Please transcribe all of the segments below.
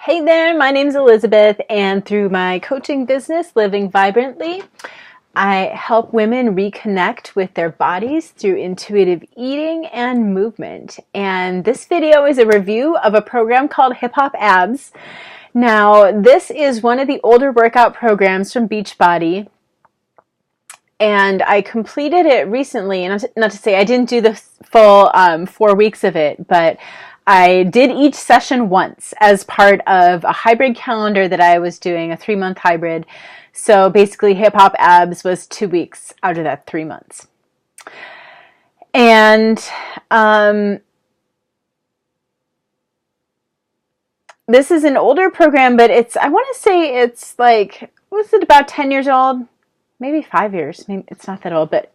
Hey there, my name's Elizabeth, and through my coaching business, Living Vibrantly, I help women reconnect with their bodies through intuitive eating and movement. And this video is a review of a program called Hip Hop Abs. Now, this is one of the older workout programs from Beachbody, and I completed it recently. And not to say I didn't do the full 4 weeks of it, but I did each session once as part of a hybrid calendar that I was doing, a 3-month hybrid. So basically, Hip Hop Abs was 2 weeks out of that 3 months. And this is an older program, but I want to say it's like, was it about 10 years old? Maybe 5 years. Maybe it's not that old, but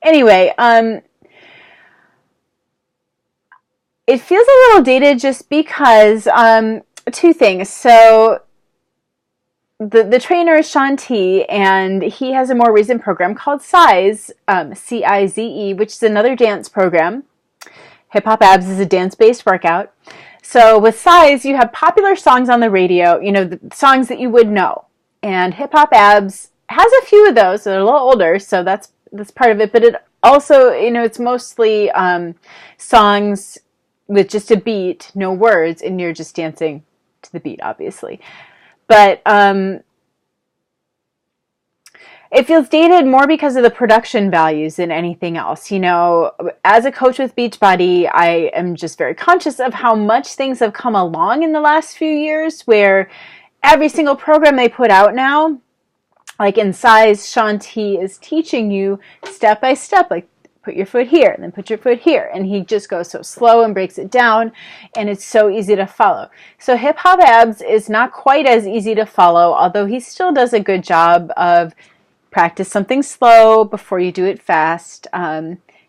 anyway, it feels a little dated just because two things. So the trainer is Shaun T, and he has a more recent program called Cize, C-I-Z-E, which is another dance program. Hip Hop Abs is a dance-based workout. So with Cize, you have popular songs on the radio, the songs that you would know. And Hip Hop Abs has a few of those. They're a little older, so that's part of it. But it also, it's mostly songs with just a beat, no words, and you're just dancing to the beat, obviously. But it feels dated more because of the production values than anything else. As a coach with Beachbody, I am just very conscious of how much things have come along in the last few years, where every single program they put out now, like in Cize, Shaun T is teaching you step by step, like put your foot here and then put your foot here. And he just goes so slow and breaks it down, and it's so easy to follow. So Hip Hop Abs is not quite as easy to follow, although he still does a good job of practice something slow before you do it fast.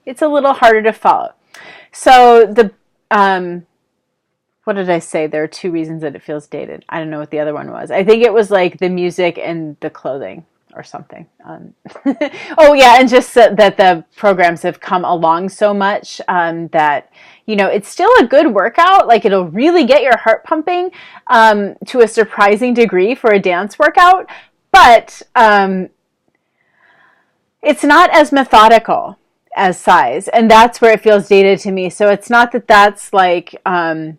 It's a little harder to follow. So what did I say? There are 2 reasons that it feels dated. I don't know what the other one was. I think it was like the music and the clothing or something. Oh yeah, and just that the programs have come along so much that, it's still a good workout. Like, it'll really get your heart pumping to a surprising degree for a dance workout, but it's not as methodical as Cize, and that's where it feels dated to me. So it's not that that's like, old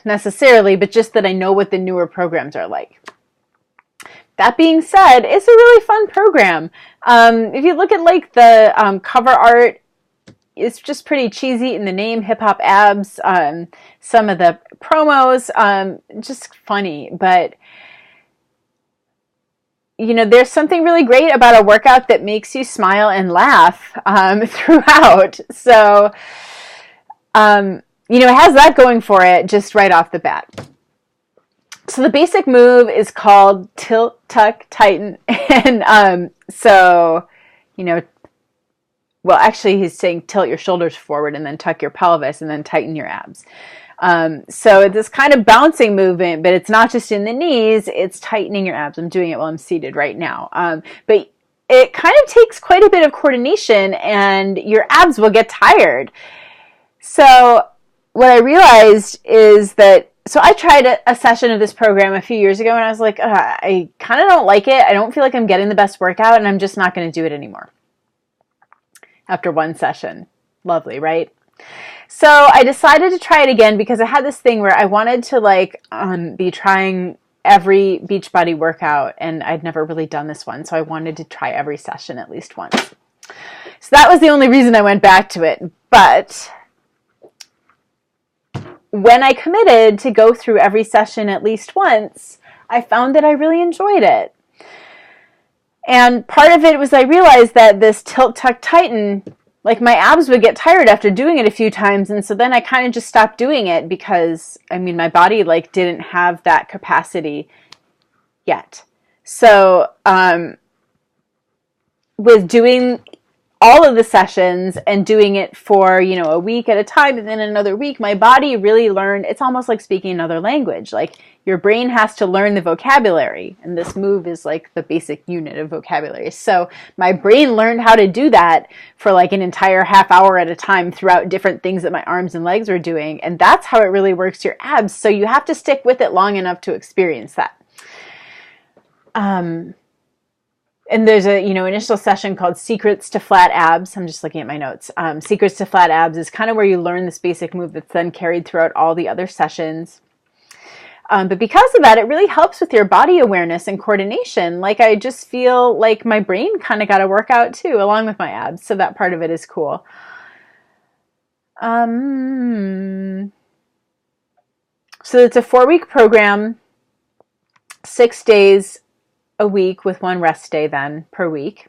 necessarily, but just that I know what the newer programs are like. That being said, it's a really fun program. If you look at like the cover art, it's just pretty cheesy in the name, Hip Hop Abs. Some of the promos, just funny. But, there's something really great about a workout that makes you smile and laugh throughout. So, it has that going for it just right off the bat. So the basic move is called tilt, tuck, tighten. And well, actually he's saying tilt your shoulders forward and then tuck your pelvis and then tighten your abs. So it's this kind of bouncing movement, but it's not just in the knees, it's tightening your abs. I'm doing it while I'm seated right now. But it kind of takes quite a bit of coordination, and your abs will get tired. So what I realized is that, so I tried a session of this program a few years ago, and I was like, I kind of don't like it. I don't feel like I'm getting the best workout, and I'm just not going to do it anymore. After one session. Lovely, right? So I decided to try it again because I had this thing where I wanted to be trying every Beachbody workout, and I'd never really done this one, so I wanted to try every session at least once. So that was the only reason I went back to it. But when I committed to go through every session at least once, I found that I really enjoyed it. And part of it was I realized that this tilt, tuck, tighten, like my abs would get tired after doing it a few times. And so then I kind of just stopped doing it because, my body didn't have that capacity yet. So with doing all of the sessions and doing it for, you know, a week at a time and then another week, my body really learned, it's almost like speaking another language. Like your brain has to learn the vocabulary, and this move is like the basic unit of vocabulary. So my brain learned how to do that for like an entire half hour at a time throughout different things that my arms and legs were doing. And that's how it really works your abs. So you have to stick with it long enough to experience that. And there's a, you know, initial session called Secrets to Flat Abs. I'm just looking at my notes. Secrets to Flat Abs is kind of where you learn this basic move that's then carried throughout all the other sessions. But because of that, it really helps with your body awareness and coordination. Like I just feel like my brain kind of got to work out too, along with my abs. So that part of it is cool. So it's a 4-week program, 6 days a week with 1 rest day then per week.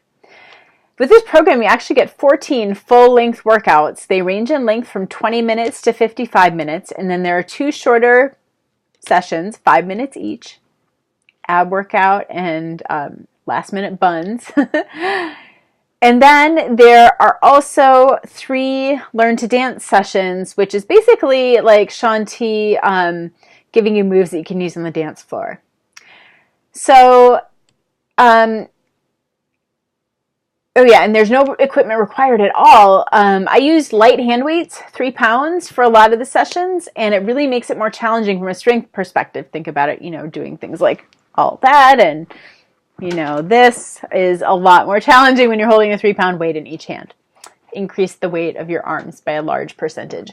With this program, you actually get 14 full-length workouts. They range in length from 20 minutes to 55 minutes, and then there are 2 shorter sessions, 5 minutes each, ab workout and last-minute buns. And then there are also 3 Learn to Dance sessions, which is basically like Shaun T giving you moves that you can use on the dance floor. So, oh yeah, and there's no equipment required at all. I used light hand weights, 3 pounds for a lot of the sessions, and it really makes it more challenging from a strength perspective. Think about it, you know, doing things like all that, and you know, this is a lot more challenging when you're holding a 3-pound weight in each hand. Increase the weight of your arms by a large percentage.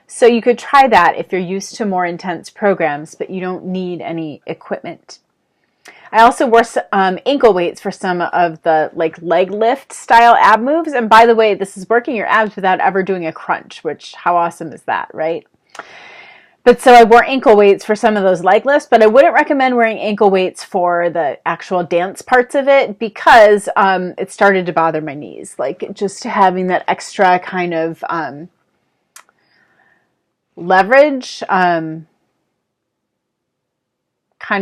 So you could try that if you're used to more intense programs, but you don't need any equipment. I also wore ankle weights for some of the like leg lift style ab moves. And by the way, this is working your abs without ever doing a crunch, which how awesome is that, right? But so I wore ankle weights for some of those leg lifts, but I wouldn't recommend wearing ankle weights for the actual dance parts of it because it started to bother my knees. Like just having that extra kind of leverage kind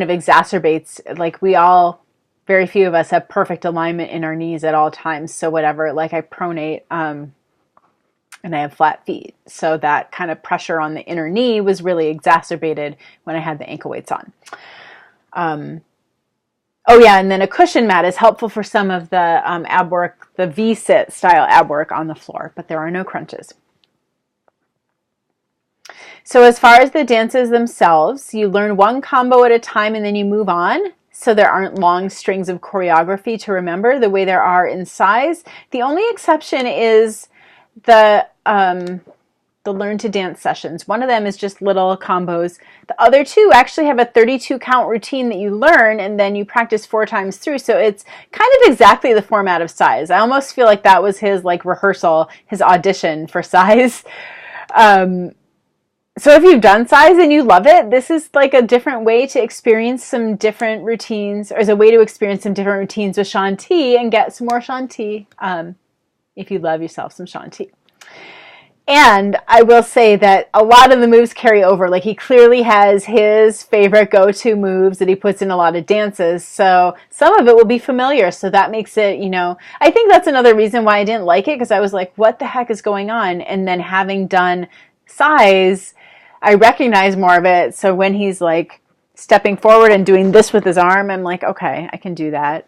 of exacerbates, like very few of us have perfect alignment in our knees at all times. So whatever, like I pronate and I have flat feet. So that kind of pressure on the inner knee was really exacerbated when I had the ankle weights on. Oh yeah, and then a cushion mat is helpful for some of the ab work, the V-sit style ab work on the floor, but there are no crunches. So as far as the dances themselves, you learn 1 combo at a time and then you move on. So there aren't long strings of choreography to remember the way there are in Cize. The only exception is the Learn to Dance sessions. One of them is just little combos. The other 2 actually have a 32 count routine that you learn and then you practice 4 times through. So it's kind of exactly the format of Cize. I almost feel like that was his like rehearsal, his audition for Cize. So if you've done Cize and you love it, this is like a different way to experience some different routines, or as a way to experience some different routines with Shaun T and get some more Shaun T if you love yourself some Shaun T. And I will say that a lot of the moves carry over. Like he clearly has his favorite go-to moves that he puts in a lot of dances. So some of it will be familiar. So that makes it, you know, I think that's another reason why I didn't like it, because I was like, what the heck is going on? And then having done Cize, I recognize more of it. So when he's like stepping forward and doing this with his arm, I'm like, okay, I can do that.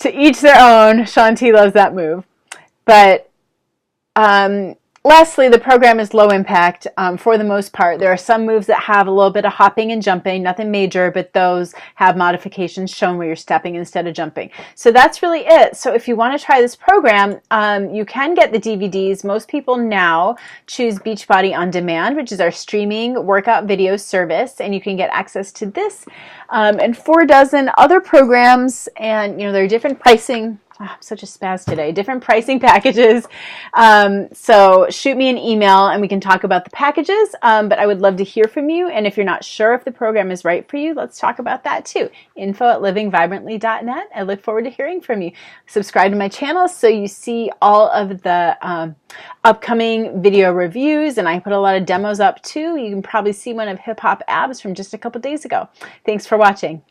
To each their own. Shaun T loves that move. But lastly, the program is low impact for the most part. There are some moves that have a little bit of hopping and jumping, nothing major, but those have modifications shown where you're stepping instead of jumping. So that's really it. So if you want to try this program, you can get the DVDs. Most people now choose Beachbody On Demand, which is our streaming workout video service, and you can get access to this and 4 dozen other programs, and you know there are different pricing. Oh, I'm such a spaz today. Different pricing packages. So shoot me an email and we can talk about the packages. But I would love to hear from you. And if you're not sure if the program is right for you, let's talk about that too. info@livingvibrantly.net. I look forward to hearing from you. Subscribe to my channel so you see all of the upcoming video reviews. And I put a lot of demos up too. You can probably see one of Hip Hop Abs from just a couple days ago. Thanks for watching.